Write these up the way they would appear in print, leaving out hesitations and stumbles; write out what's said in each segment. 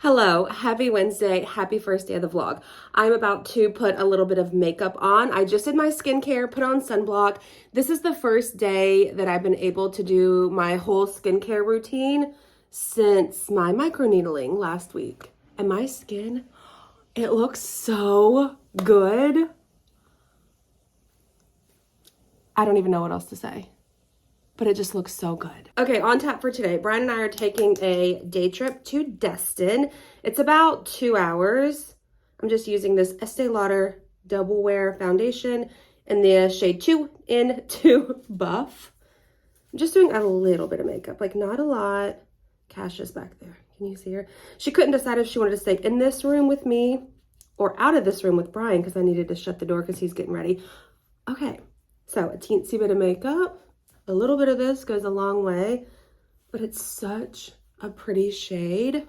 Hello, happy Wednesday, happy first day of the vlog. I'm about to put a little bit of makeup on. I just did my skincare, put on sunblock. This is the first day that I've been able to do my whole skincare routine since my microneedling last week. And my skin, it looks so good. I don't even know what else to say, but it just looks so good. Okay, on tap for today. Brian and I are taking a day trip to Destin. It's about 2 hours. I'm just using this Estee Lauder Double Wear Foundation in the shade 2 in 2 Buff. I'm just doing a little bit of makeup, like not a lot. Cash is back there. Can you see her? She couldn't decide if she wanted to stay in this room with me or out of this room with Brian because I needed to shut the door because he's getting ready. Okay, so a teensy bit of makeup. A little bit of this goes a long way, but it's such a pretty shade.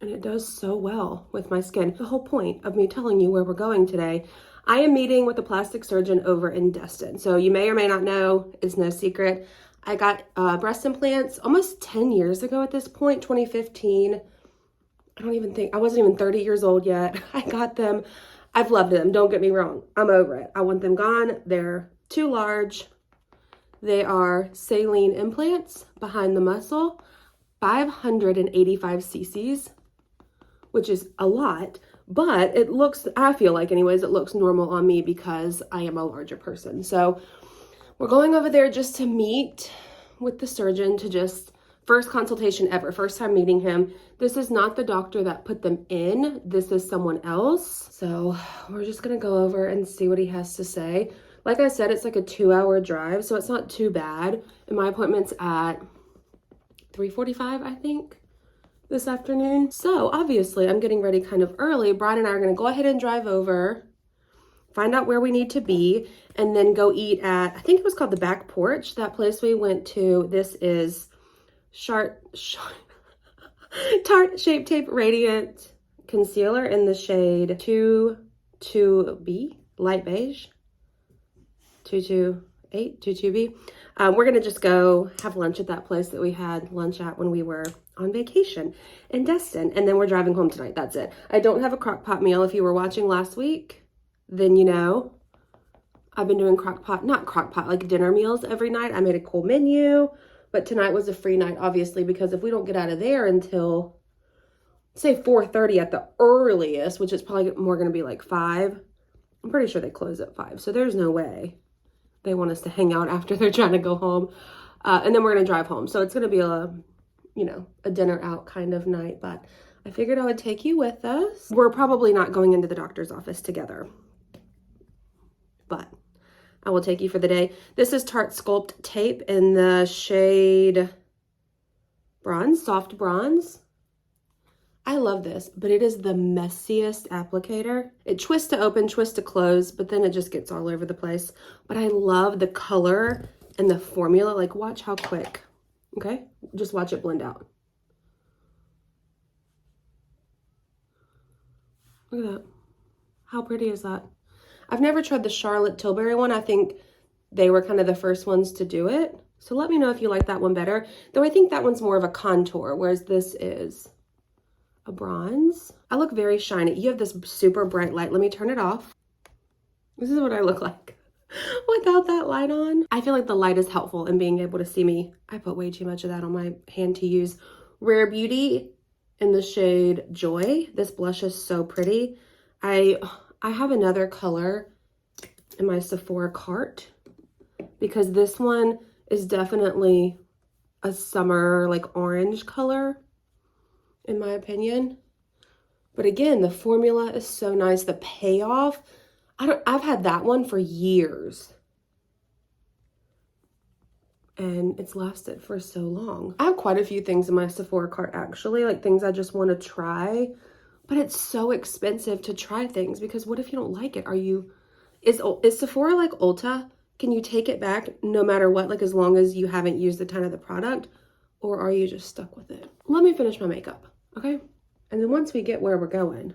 And it does so well with my skin. The whole point of me telling you where we're going today, I am meeting with a plastic surgeon over in Destin. So you may or may not know, it's no secret. I got breast implants almost 10 years ago at this point, 2015. I wasn't even 30 years old yet. I got them. I've loved them, don't get me wrong. I'm over it. I want them gone. They're too large. They are saline implants behind the muscle, 585 cc's, which is a lot, but it looks, I feel like anyways, it looks normal on me because I am a larger person. So we're going over there just to meet with the surgeon to just, first consultation ever, first time meeting him. This is not the doctor that put them in. This is someone else. So we're just gonna go over and see what he has to say. Like I said, it's like a 2-hour drive, so it's not too bad. And my appointment's at 3:45, I think, this afternoon. So obviously I'm getting ready kind of early. Brian and I are gonna go ahead and drive over, find out where we need to be, and then go eat at, I think it was called the Back Porch, that place we went to. This is Tarte Shape Tape Radiant Concealer in the shade 22B, light beige. 22B. We're gonna just go have lunch at that place that we had lunch at when we were on vacation in Destin, and then we're driving home tonight. That's it. I don't have a Crockpot meal. If you were watching last week, then you know I've been doing not Crockpot, like dinner meals every night. I made a cool menu, but tonight was a free night, obviously, because if we don't get out of there until say 4:30 at the earliest, which is probably more gonna be like 5, I'm pretty sure they close at 5, so there's no way they want us to hang out after they're trying to go home. And then we're going to drive home. So it's going to be a dinner out kind of night, but I figured I would take you with us. We're probably not going into the doctor's office together, but I will take you for the day. This is Tarte Sculpt Tape in the shade bronze, soft bronze. I love this, but it is the messiest applicator. It twists to open, twists to close, but then it just gets all over the place. But I love the color and the formula. Like, watch how quick, okay? Just watch it blend out. Look at that. How pretty is that? I've never tried the Charlotte Tilbury one. I think they were kind of the first ones to do it. So let me know if you like that one better. Though I think that one's more of a contour, whereas this is a bronze. I look very shiny. You have this super bright light. Let me turn it off. This is what I look like without that light on. I feel like the light is helpful in being able to see me. I put way too much of that on my hand to use. Rare Beauty in the shade Joy. This blush is so pretty. I have another color in my Sephora cart because this one is definitely a summer like orange color, in my opinion. But again, the formula is so nice. The payoff, I've had that one for years. And it's lasted for so long. I have quite a few things in my Sephora cart actually, like things I just want to try. But it's so expensive to try things because what if you don't like it? Is Sephora like Ulta? Can you take it back no matter what, like as long as you haven't used a ton of the product? Or are you just stuck with it? Let me finish my makeup. Okay, and then once we get where we're going,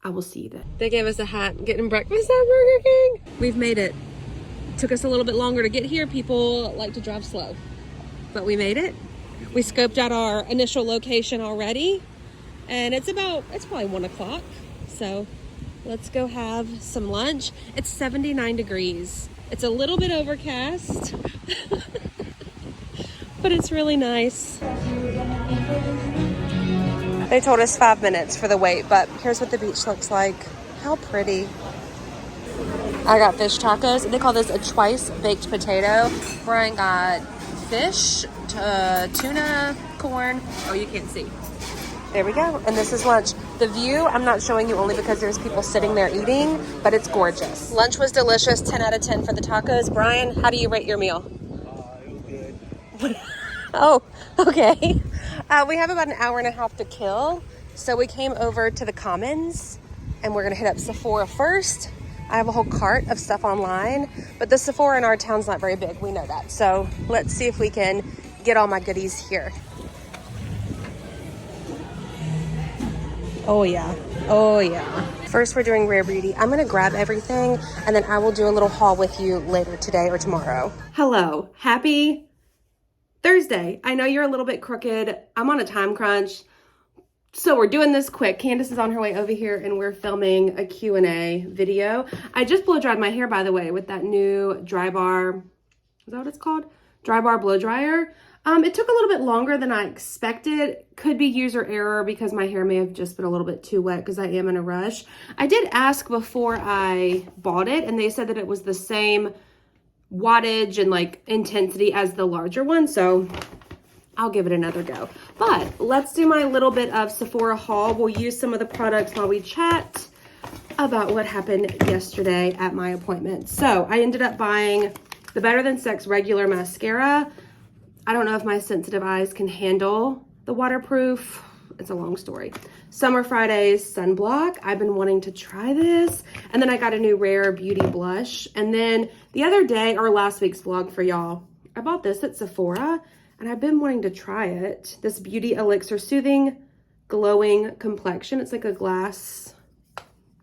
I will see you then. They gave us a hat getting breakfast at Burger King. We've made it. Took us a little bit longer to get here. People like to drive slow, but we made it. We scoped out our initial location already, and it's probably 1 o'clock. So let's go have some lunch. It's 79 degrees. It's a little bit overcast, but it's really nice. They told us 5 minutes for the wait, but here's what the beach looks like. How pretty. I got fish tacos. They call this a twice baked potato. Brian got fish, tuna, corn. Oh, you can't see. There we go. And this is lunch. The view, I'm not showing you only because there's people sitting there eating, but it's gorgeous. Lunch was delicious. 10 out of 10 for the tacos. Brian, how do you rate your meal? It was good. Oh, okay. We have about an hour and a half to kill. So we came over to the Commons and we're gonna hit up Sephora first. I have a whole cart of stuff online, but the Sephora in our town's not very big. We know that. So let's see if we can get all my goodies here. Oh yeah, oh yeah. First we're doing Rare Beauty. I'm gonna grab everything and then I will do a little haul with you later today or tomorrow. Hello, happy Thursday. I know you're a little bit crooked. I'm on a time crunch. So we're doing this quick. Candice is on her way over here and we're filming a Q&A video. I just blow dried my hair, by the way, with that new Dry Bar, is that what it's called? Dry Bar blow dryer. It took a little bit longer than I expected. Could be user error because my hair may have just been a little bit too wet because I am in a rush. I did ask before I bought it and they said that it was the same wattage and like intensity as the larger one. So I'll give it another go. But let's do my little bit of Sephora haul. We'll use some of the products while we chat about what happened yesterday at my appointment. So I ended up buying the Better Than Sex regular mascara. I don't know if my sensitive eyes can handle the waterproof. It's a long story. Summer Fridays sunblock. I've been wanting to try this. And then I got a new Rare Beauty blush. And then the other day, or last week's vlog for y'all, I bought this at Sephora and I've been wanting to try it. This Beauty Elixir Soothing Glowing Complexion. It's like a glass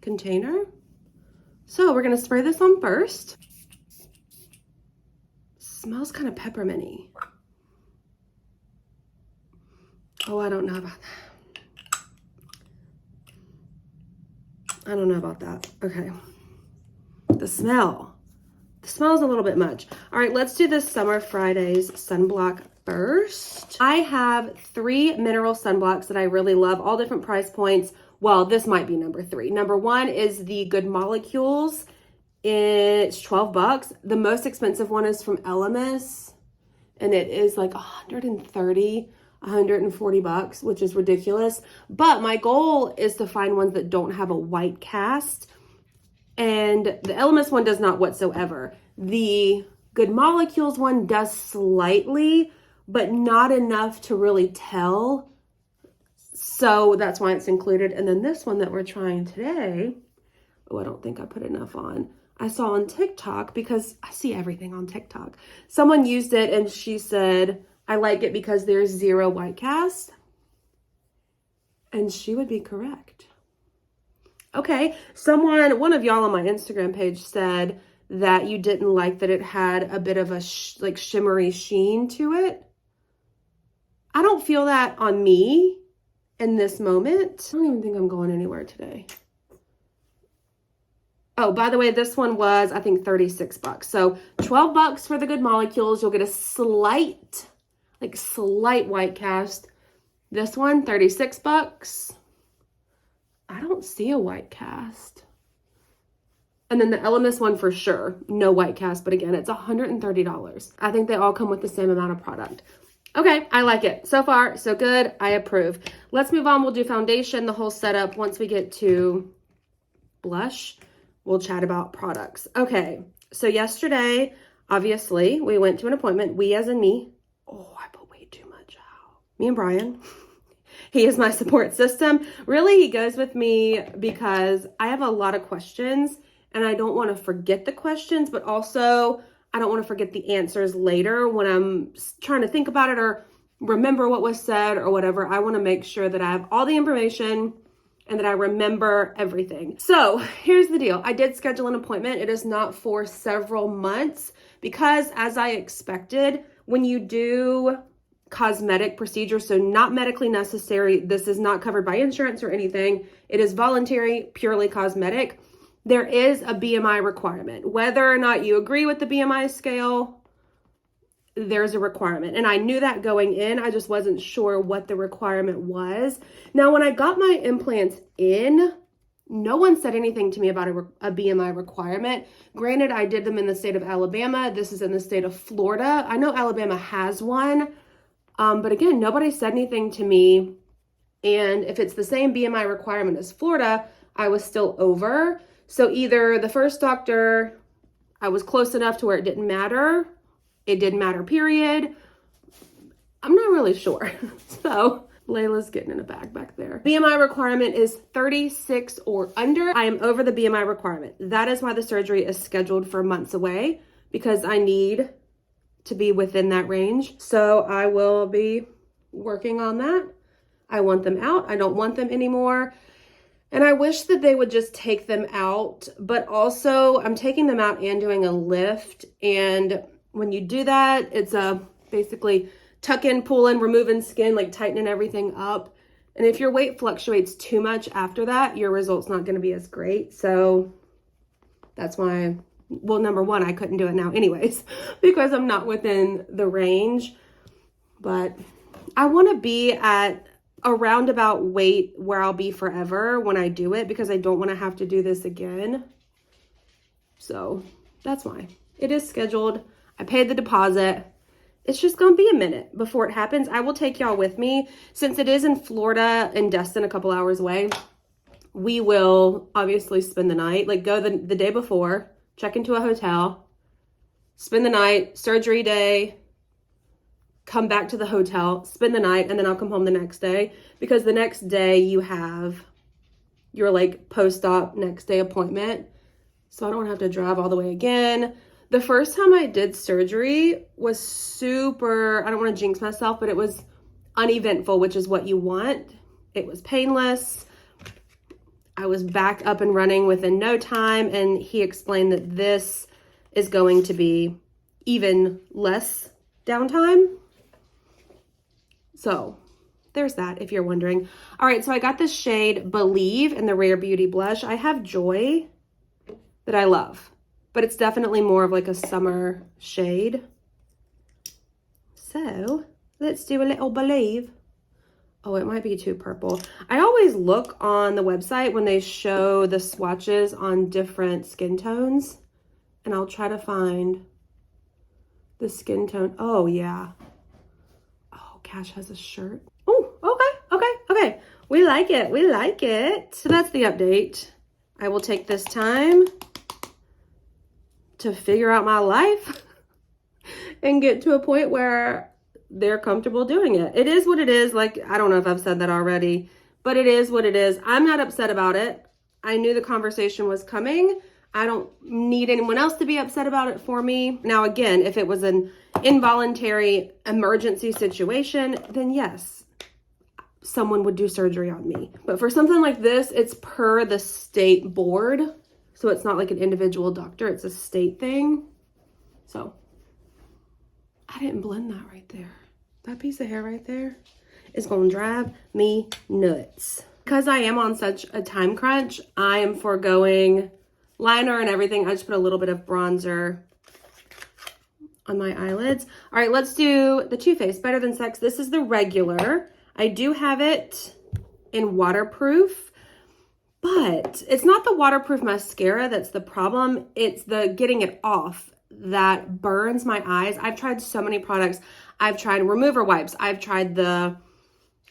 container. So we're gonna spray this on first. Smells kind of pepperminty. Oh, I don't know about that. I don't know about that. Okay. The smell. The smell is a little bit much. All right, let's do this Summer Fridays sunblock first. I have 3 mineral sunblocks that I really love, all different price points. Well, this might be number 3. Number 1 is the Good Molecules. It's 12 bucks. The most expensive one is from Elemis, and it is like 140 bucks, which is ridiculous. But my goal is to find ones that don't have a white cast. And the Elemis one does not whatsoever. The Good Molecules one does slightly, but not enough to really tell. So that's why it's included. And then this one that we're trying today, oh, I don't think I put enough on. I saw on TikTok, because I see everything on TikTok. Someone used it and she said, I like it because there's 0 white cast. And she would be correct. Okay, one of y'all on my Instagram page said that you didn't like that it had a bit of a like shimmery sheen to it. I don't feel that on me in this moment. I don't even think I'm going anywhere today. Oh, by the way, this one was, I think, 36 bucks. So 12 bucks for the Good Molecules. You'll get a slight white cast. This one, 36 bucks. I don't see a white cast. And then the Elemis one for sure, no white cast, but again, it's $130. I think they all come with the same amount of product. Okay, I like it. So far, so good. I approve. Let's move on. We'll do foundation, the whole setup. Once we get to blush, we'll chat about products. Okay, so yesterday, obviously, we went to an appointment. We as in me. Oh, I put way too much out. Me and Brian. He is my support system. Really, he goes with me because I have a lot of questions and I don't want to forget the questions, but also I don't want to forget the answers later when I'm trying to think about it or remember what was said or whatever. I want to make sure that I have all the information and that I remember everything. So here's the deal. I did schedule an appointment. It is not for several months because, as I expected, when you do cosmetic procedure, so not medically necessary. This is not covered by insurance or anything. It is voluntary, purely cosmetic. There is a BMI requirement. Whether or not you agree with the BMI scale, there's a requirement. And I knew that going in. I just wasn't sure what the requirement was. Now, when I got my implants in, no one said anything to me about a BMI requirement. Granted, I did them in the state of Alabama. This is in the state of Florida. I know Alabama has one. But again, nobody said anything to me. And if it's the same BMI requirement as Florida, I was still over. So either the first doctor, I was close enough to where it didn't matter. It didn't matter, period. I'm not really sure. So Layla's getting in a bag back there. BMI requirement is 36 or under. I am over the BMI requirement. That is why the surgery is scheduled for months away, because I need to be within that range. So I will be working on that. I want them out. I don't want them anymore. And I wish that they would just take them out, but also I'm taking them out and doing a lift. And when you do that, it's basically tuck in, pull in, removing skin, like tightening everything up. And if your weight fluctuates too much after that, your result's not going to be as great. So that's why, well, number one, I couldn't do it now anyways, because I'm not within the range. But I want to be at a roundabout weight where I'll be forever when I do it, because I don't want to have to do this again. So that's why it is scheduled. I paid the deposit. It's just going to be a minute before it happens. I will take y'all with me. Since it is in Florida and Destin, a couple hours away, we will obviously spend the night, like go the day before, check into a hotel, spend the night, surgery day, come back to the hotel, spend the night, and then I'll come home the next day, because the next day you have your like post-op next day appointment. So I don't have to drive all the way again. The first time I did surgery was super, I don't want to jinx myself, but it was uneventful, which is what you want. It was painless. I was back up and running within no time, and he explained that this is going to be even less downtime. So there's that, if you're wondering. All right, so I got this shade Believe in the Rare Beauty blush. I have Joy that I love, but it's definitely more of like a summer shade. So let's do a little Believe. Oh, it might be too purple. I always look on the website when they show the swatches on different skin tones, and I'll try to find the skin tone. Oh, yeah. Oh, Cash has a shirt. Oh, okay. We like it. We like it. So that's the update. I will take this time to figure out my life and get to a point where they're comfortable doing it. It is what it is. Like, I don't know if I've said that already, but it is what it is. I'm not upset about it. I knew the conversation was coming. I don't need anyone else to be upset about it for me. Now, again, if it was an involuntary emergency situation, then yes, someone would do surgery on me. But for something like this, it's per the state board. So it's not like an individual doctor, it's a state thing. So I didn't blend that right there. That piece of hair right there is gonna drive me nuts. Because I am on such a time crunch, I am foregoing liner and everything. I just put a little bit of bronzer on my eyelids. All right, let's do the Too Faced Better Than Sex. This is the regular. I do have it in waterproof, but it's not the waterproof mascara that's the problem. It's the getting it off that burns my eyes. I've tried so many products. I've tried remover wipes. I've tried the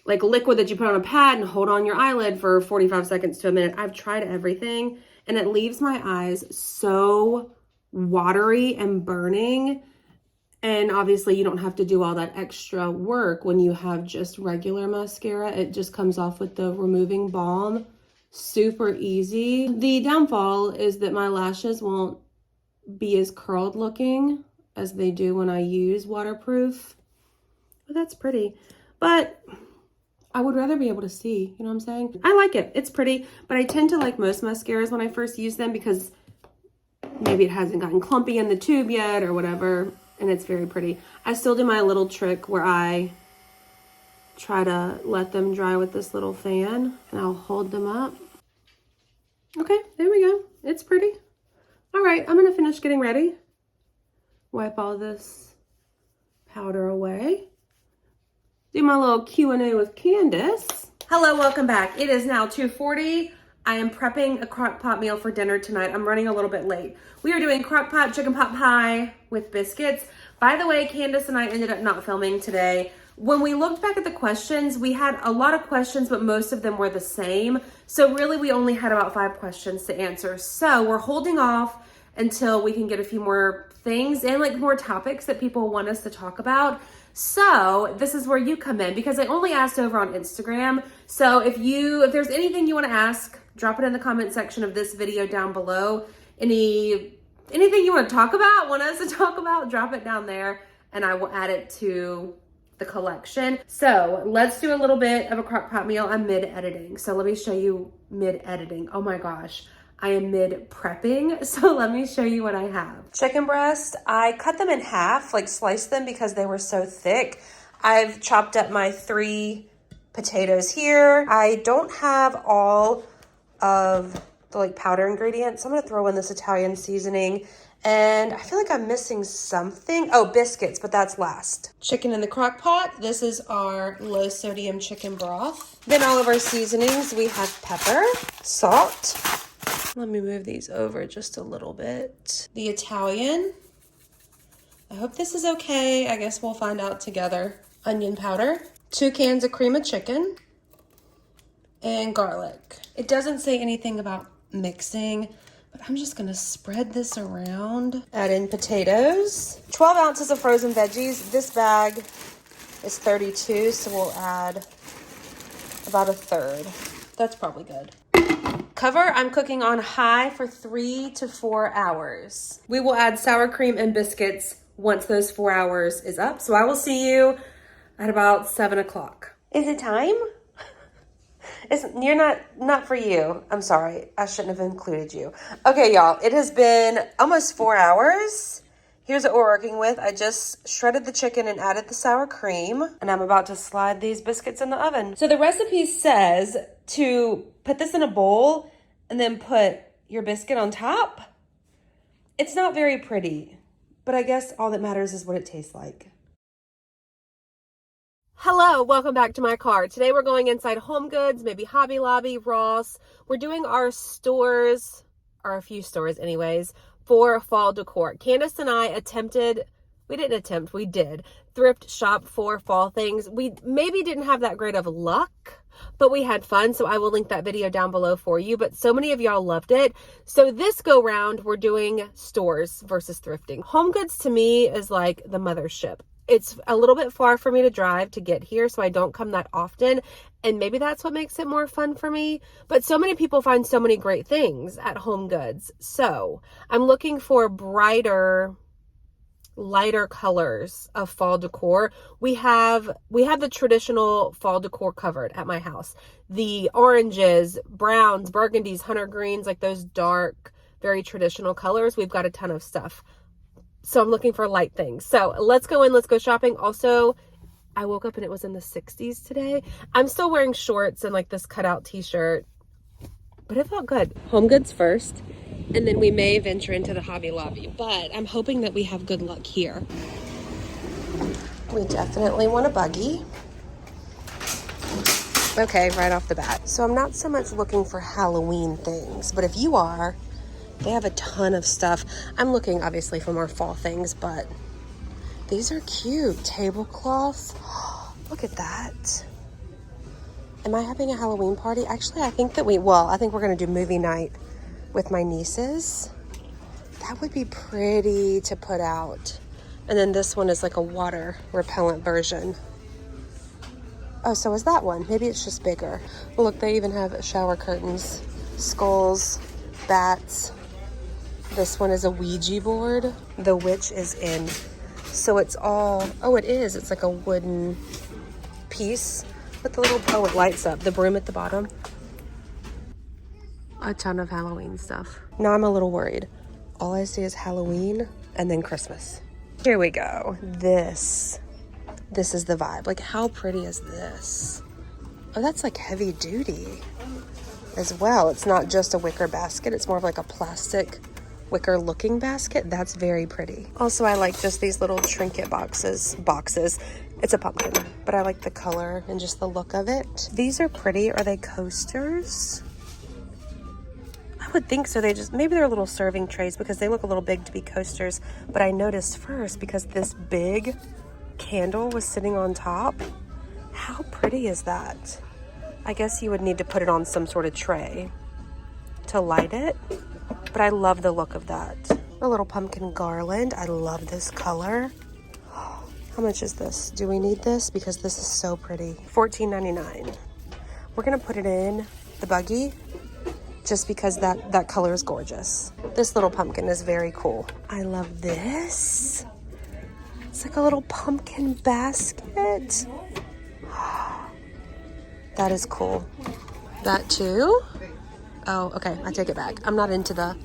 like liquid that you put on a pad and hold on your eyelid for 45 seconds to a minute. I've tried everything, and it leaves my eyes so watery and burning. And obviously you don't have to do all that extra work when you have just regular mascara. It just comes off with the removing balm. Super easy. The downfall is that my lashes won't be as curled looking as they do when I use waterproof. But that's pretty. But I would rather be able to see, you know what I'm saying? I like it. It's pretty, but I tend to like most mascaras when I first use them because maybe it hasn't gotten clumpy in the tube yet or whatever, and it's very pretty. I still do my little trick where I try to let them dry with this little fan, and I'll hold them up. Okay, there we go. It's pretty. All right, I'm gonna finish getting ready. Wipe all this powder away. Do my little Q&A with Candice. Hello, welcome back. It is now 2:40. I am prepping a Crockpot meal for dinner tonight. I'm running a little bit late. We are doing Crockpot chicken pot pie with biscuits. By the way, Candice and I ended up not filming today. When we looked back at the questions, we had a lot of questions, but most of them were the same. So really, we only had about 5 questions to answer. So we're holding off until we can get a few more things and like more topics that people want us to talk about. So this is where you come in, because I only asked over on Instagram. So if there's anything you want to ask, drop it in the comment section of this video down below. Anything you want to talk about, want us to talk about, drop it down there and I will add it to the collection. So let's do a little bit of a Crockpot meal. I'm mid-editing. So let me show you mid-editing. Oh my gosh. I am mid-prepping, so let me show you what I have. Chicken breast, I cut them in half, like sliced them because they were so thick. I've chopped up my 3 potatoes here. I don't have all of the like powder ingredients. I'm gonna throw in this Italian seasoning, and I feel like I'm missing something. Oh, biscuits, but that's last. Chicken in the crock pot. This is our low sodium chicken broth. Then all of our seasonings, we have pepper, salt. Let me move these over just a little bit. The Italian. I hope this is okay. I guess we'll find out together. Onion powder. 2 cans of cream of chicken. And garlic. It doesn't say anything about mixing, but I'm just gonna spread this around. Add in potatoes. 12 ounces of frozen veggies. This bag is 32, so we'll add about a third. That's probably good. Cover, I'm cooking on high for 3 to 4 hours. We will add sour cream and biscuits once those 4 hours is up. So I will see you at about 7 o'clock. Is it time? You're not for you. I'm sorry. I shouldn't have included you. Okay, y'all, it has been almost 4 hours. Here's what we're working with. I just shredded the chicken and added the sour cream, and I'm about to slide these biscuits in the oven. So the recipe says to put this in a bowl and then put your biscuit on top. It's not very pretty, but I guess all that matters is what it tastes like. Hello, welcome back to my car. Today we're going inside Home Goods, maybe Hobby Lobby, Ross. We're doing our stores, or a few stores anyways, for fall decor. Candice and I we did thrift shop for fall things. We maybe didn't have that great of luck, but we had fun. So I will link that video down below for you. But so many of y'all loved it. So this go round, we're doing stores versus thrifting. Home Goods to me is like the mothership. It's a little bit far for me to drive to get here, so I don't come that often. And maybe that's what makes it more fun for me. But so many people find so many great things at Home Goods. So I'm looking for brighter, lighter colors of fall decor. We have the traditional fall decor covered at my house. The oranges, browns, burgundies, hunter greens, like those dark, very traditional colors. We've got a ton of stuff. So I'm looking for light things. So let's go in, let's go shopping. Also, I woke up and it was in the 60s today. I'm still wearing shorts and like this cutout t-shirt, but it felt good. Home Goods first, and then we may venture into the Hobby Lobby, but I'm hoping that we have good luck here. We definitely want a buggy. Okay, right off the bat. So I'm not so much looking for Halloween things, but if you are, they have a ton of stuff. I'm looking obviously for more fall things, but these are cute. Tablecloths. Look at that. Am I having a Halloween party? Actually, I think we're gonna do movie night with my nieces. That would be pretty to put out. And then this one is like a water repellent version. Oh, so is that one. Maybe it's just bigger. Look, they even have shower curtains, skulls, bats. This one is a Ouija board. The witch is in. So it's all, it is. It's like a wooden piece with the little, it lights up. The broom at the bottom. A ton of Halloween stuff. Now I'm a little worried. All I see is Halloween and then Christmas. Here we go. This this is the vibe. Like, how pretty is this? Oh, that's like heavy duty as well. It's not just a wicker basket. It's more of like a plastic wicker looking basket. That's very pretty. Also, I like just these little trinket boxes. It's a pumpkin, but I like the color and just the look of it. These are pretty. Are they coasters? I would think so. Maybe they're little serving trays because they look a little big to be coasters. But I noticed first because this big candle was sitting on top. How pretty is that? I guess you would need to put it on some sort of tray to light it, but I love the look of that. A little pumpkin garland. I love this color. How much is this? Do we need this? Because this is so pretty. $14.99. We're gonna put it in the buggy just because that color is gorgeous. This little pumpkin is very cool. I love this. It's like a little pumpkin basket. That is cool. That too? Oh, okay, I take it back. I'm not into the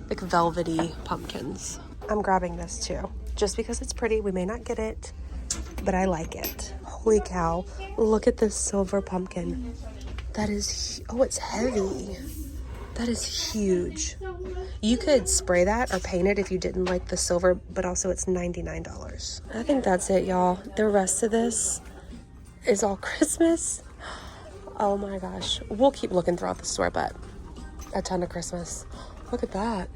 like velvety pumpkins. I'm grabbing this too. Just because it's pretty, we may not get it, but I like it. Holy cow, look at this silver pumpkin. That is, oh, it's heavy. That is huge. You could spray that or paint it if you didn't like the silver, but also it's $99. I think that's it, y'all. The rest of this is all Christmas. Oh my gosh. We'll keep looking throughout the store, but a ton of Christmas. Look at that.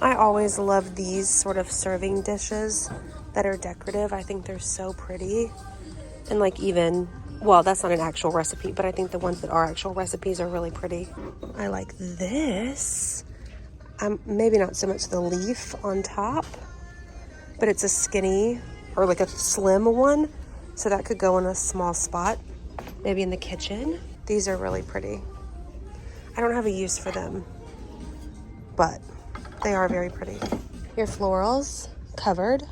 I always love these sort of serving dishes that are decorative. I think they're so pretty. And like even, well, that's not an actual recipe, but I think the ones that are actual recipes are really pretty. I like this. Maybe not so much the leaf on top, but it's a skinny or like a slim one. So that could go in a small spot, maybe in the kitchen. These are really pretty. I don't have a use for them, but they are very pretty. Your florals covered.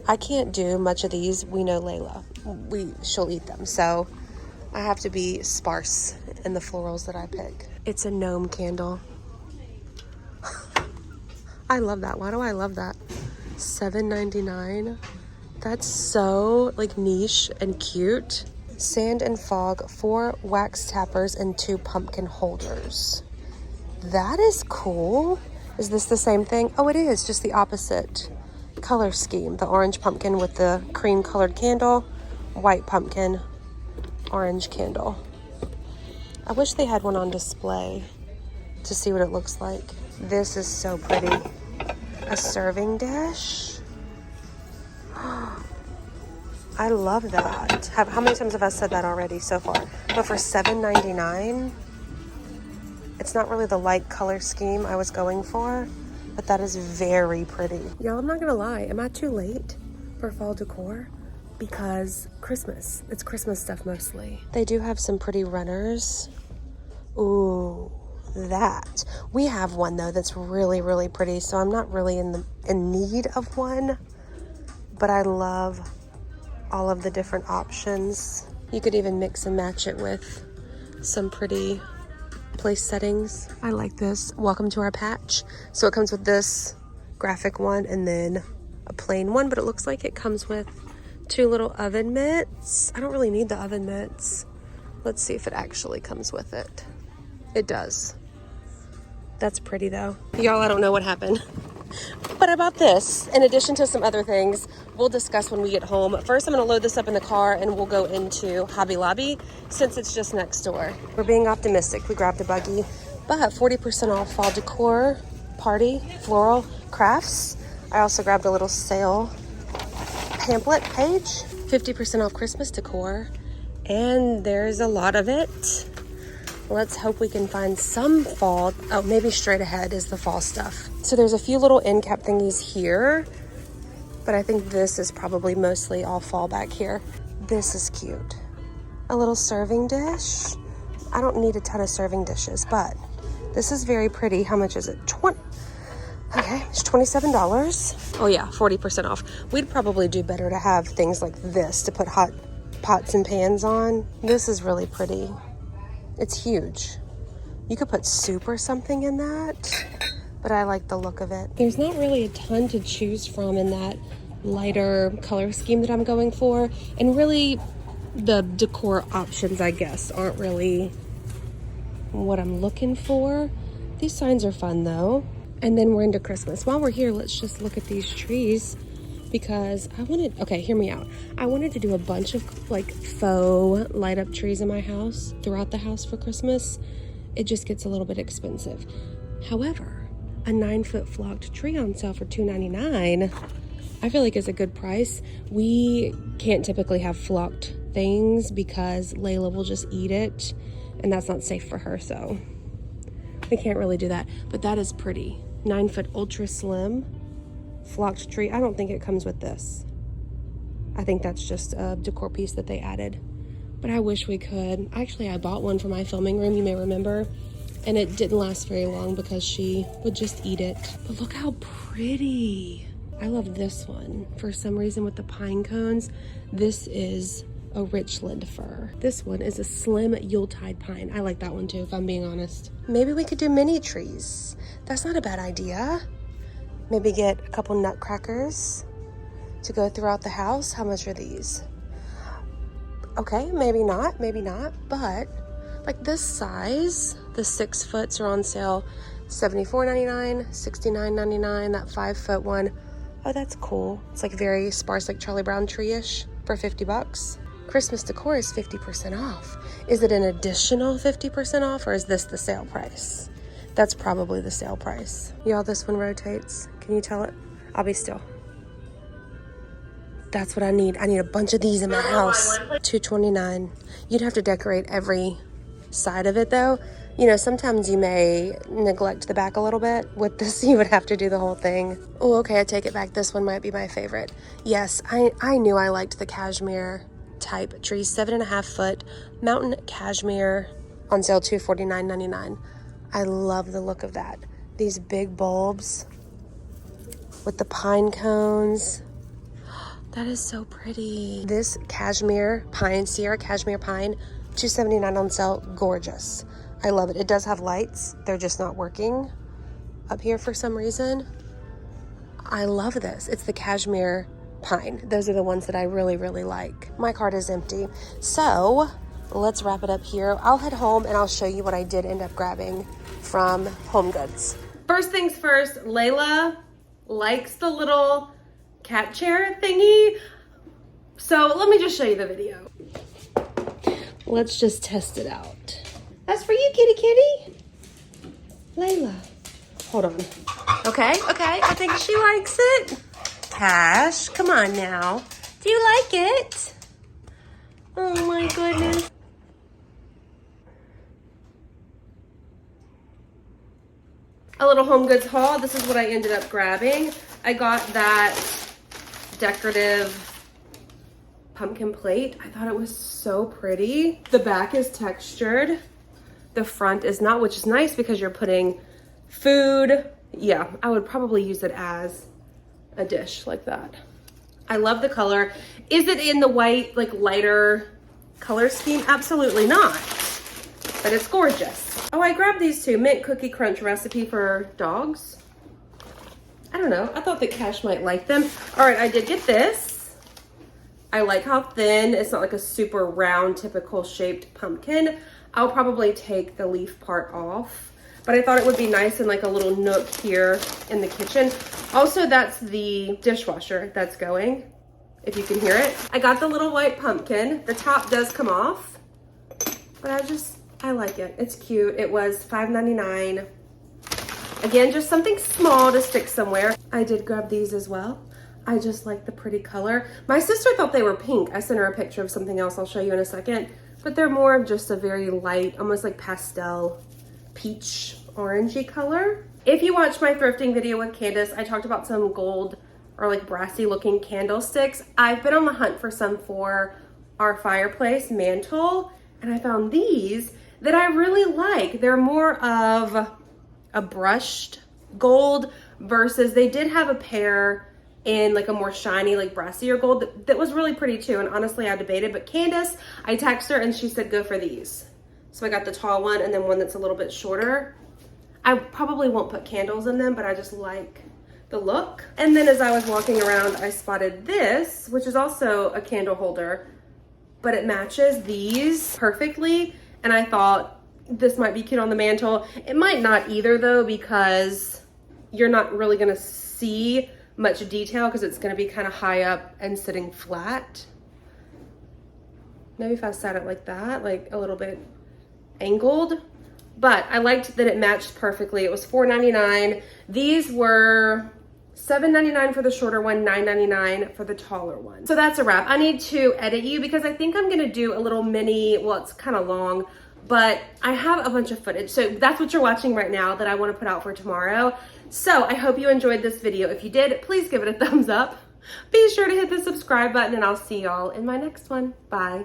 I can't do much of these. We know Layla. She'll eat them. So I have to be sparse in the florals that I pick. It's a gnome candle. I love that. Why do I love that? $7.99. That's so like niche and cute. Sand and fog, 4 wax tappers and 2 pumpkin holders. That is cool. Is this the same thing? Oh, it is, just the opposite color scheme. The orange pumpkin with the cream colored candle, white pumpkin, orange candle. I wish they had one on display to see what it looks like. This is so pretty. A serving dish. I love that. How many times have I said that already so far? But for $7.99, it's not really the light color scheme I was going for, but that is very pretty. Y'all, I'm not gonna lie. Am I too late for fall decor? Because Christmas. It's Christmas stuff mostly. They do have some pretty runners. Ooh, that. We have one though that's really, really pretty, so I'm not really in need of one, but I love all of the different options. You could even mix and match it with some pretty place settings. I like this. Welcome to our patch. So it comes with this graphic one and then a plain one, but it looks like it comes with 2 little oven mitts. I don't really need the oven mitts. Let's see if it actually comes with it. It does. That's pretty though. Y'all, I don't know what happened. But about this, in addition to some other things, we'll discuss when we get home. First, I'm gonna load this up in the car and we'll go into Hobby Lobby since it's just next door. We're being optimistic. We grabbed a buggy, but 40% off fall decor, party, floral, crafts. I also grabbed a little sale pamphlet page, 50% off Christmas decor, and there's a lot of it. Let's hope we can find some fall. Oh, maybe straight ahead is the fall stuff. So there's a few little end cap thingies here, but I think this is probably mostly all fall back here. This is cute. A little serving dish. I don't need a ton of serving dishes, but this is very pretty. How much is it? Okay, it's $27. Oh yeah, 40% off. We'd probably do better to have things like this to put hot pots and pans on. This is really pretty. It's huge. You could put soup or something in that, but I like the look of it. There's not really a ton to choose from in that lighter color scheme that I'm going for. And really, the decor options, I guess, aren't really what I'm looking for. These signs are fun though. And then we're into Christmas. While we're here, let's just look at these trees because I wanted, okay, hear me out. I wanted to do a bunch of like faux light up trees in my house, throughout the house for Christmas. It just gets a little bit expensive. However, a 9-foot flocked tree on sale for $2.99, I feel like is a good price. We can't typically have flocked things because Layla will just eat it and that's not safe for her, so we can't really do that. But that is pretty. 9-foot ultra slim flocked tree. I don't think it comes with this. I think that's just a decor piece that they added. But I wish we could. Actually, I bought one for my filming room, you may remember, and it didn't last very long because she would just eat it. But look how pretty. I love this one. For some reason with the pine cones, this is a Richland fir. This one is a slim Yuletide pine. I like that one too, if I'm being honest. Maybe we could do mini trees. That's not a bad idea. Maybe get a couple nutcrackers to go throughout the house. How much are these? Okay, maybe not, but like this size, the 6 foots are on sale, $74.99, $69.99, that 5-foot one. Oh, that's cool. It's like very sparse, like Charlie Brown tree-ish for $50. Christmas decor is 50% off. Is it an additional 50% off or is this the sale price? That's probably the sale price. Y'all, this one rotates. Can you tell it? I'll be still. That's what I need. I need a bunch of these in my house. $2.29. You'd have to decorate every side of it though. You know, sometimes you may neglect the back a little bit. With this, you would have to do the whole thing. Oh, okay, I take it back. This one might be my favorite. Yes, I knew I liked the cashmere type trees. 7.5 foot mountain cashmere on sale, $249.99. I love the look of that. These big bulbs with the pine cones. That is so pretty. This cashmere pine, Sierra cashmere pine, $279 on sale, gorgeous. I love it. It does have lights. They're just not working up here for some reason. I love this. It's the cashmere pine. Those are the ones that I really, really like. My cart is empty. So let's wrap it up here. I'll head home and I'll show you what I did end up grabbing from Home Goods. First things first, Layla likes the little cat chair thingy. So let me just show you the video. Let's just test it out. That's for you, kitty kitty. Layla. Hold on. Okay, I think she likes it. Cash, come on now. Do you like it? Oh my goodness. A little Home Goods haul. This is what I ended up grabbing. I got that decorative pumpkin plate. I thought it was so pretty. The back is textured. The front is not, which is nice because you're putting food. Yeah, I would probably use it as a dish like that. I love the color. Is it in the white, like lighter color scheme? Absolutely not, but it's gorgeous. Oh, I grabbed these two, mint cookie crunch recipe for dogs. I don't know, I thought that Cash might like them. All right, I did get this. I like how thin, it's not like a super round, typical shaped pumpkin. I'll probably take the leaf part off, but I thought it would be nice in like a little nook here in the kitchen. Also, that's the dishwasher that's going, if you can hear it. I got the little white pumpkin. The top does come off, but I like it. It's cute. It was $5.99. Again, just something small to stick somewhere. I did grab these as well. I just like the pretty color. My sister thought they were pink. I sent her a picture of something else I'll show you in a second, but they're more of just a very light, almost like pastel peach orangey color. If you watched my thrifting video with Candice, I talked about some gold or like brassy looking candlesticks. I've been on the hunt for some for our fireplace mantle, and I found these that I really like. They're more of a brushed gold versus they did have a pair in like a more shiny, like brassier gold that was really pretty too. And honestly, I debated, but Candice, I texted her and she said, go for these. So I got the tall one and then one that's a little bit shorter. I probably won't put candles in them, but I just like the look. And then as I was walking around, I spotted this, which is also a candle holder, but it matches these perfectly. And I thought this might be cute on the mantle. It might not either though, because you're not really gonna see much detail because it's gonna be kind of high up and sitting flat. Maybe if I sat it like that, like a little bit angled. But I liked that it matched perfectly. It was $4.99. These were $7.99 for the shorter one, $9.99 for the taller one. So that's a wrap. I need to edit you because I think I'm gonna do a little mini, well, it's kind of long, but I have a bunch of footage. So that's what you're watching right now that I want to put out for tomorrow. So I hope you enjoyed this video. If you did, please give it a thumbs up. Be sure to hit the subscribe button and I'll see y'all in my next one. Bye.